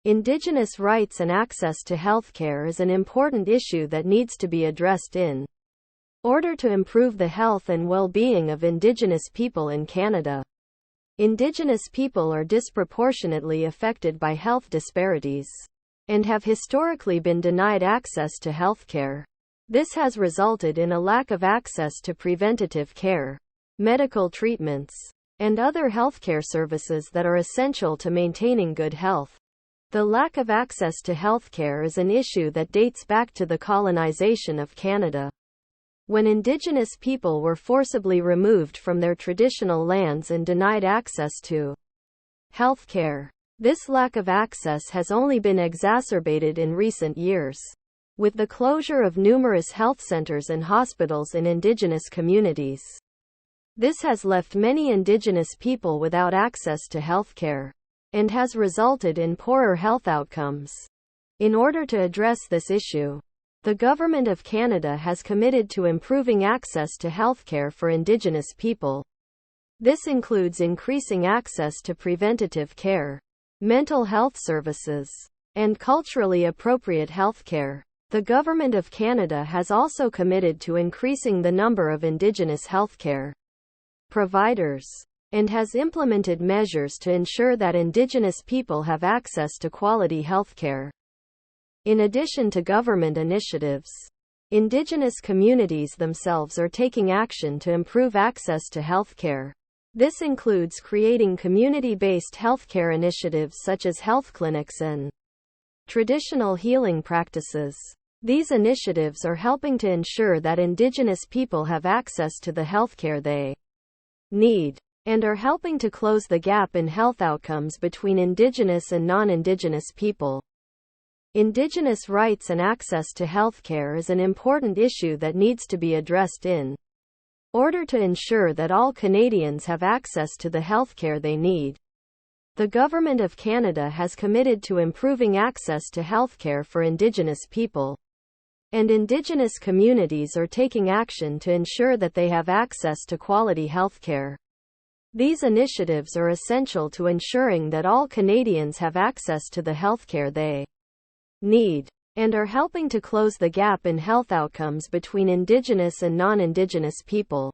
Indigenous rights and access to healthcare is an important issue that needs to be addressed in order to improve the health and well-being of Indigenous people in Canada. Indigenous people are disproportionately affected by health disparities and have historically been denied access to healthcare. This has resulted in a lack of access to preventative care, medical treatments, and other healthcare services that are essential to maintaining good health. The lack of access to healthcare is an issue that dates back to the colonization of Canada, when Indigenous people were forcibly removed from their traditional lands and denied access to healthcare. This lack of access has only been exacerbated in recent years, with the closure of numerous health centers and hospitals in Indigenous communities. This has left many Indigenous people without access to healthcare and has resulted in poorer health outcomes. In order to address this issue, the Government of Canada has committed to improving access to healthcare for Indigenous people. This includes increasing access to preventative care, mental health services, and culturally appropriate healthcare. The Government of Canada has also committed to increasing the number of Indigenous healthcare providers and has implemented measures to ensure that Indigenous people have access to quality healthcare. In addition to government initiatives, Indigenous communities themselves are taking action to improve access to healthcare. This includes creating community-based healthcare initiatives such as health clinics and traditional healing practices. These initiatives are helping to ensure that Indigenous people have access to the healthcare they need, and are helping to close the gap in health outcomes between Indigenous and non-Indigenous people. Indigenous rights and access to healthcare is an important issue that needs to be addressed in order to ensure that all Canadians have access to the healthcare they need. The Government of Canada has committed to improving access to healthcare for Indigenous people, and Indigenous communities are taking action to ensure that they have access to quality healthcare. These initiatives are essential to ensuring that all Canadians have access to the healthcare they need, and are helping to close the gap in health outcomes between Indigenous and non-Indigenous people.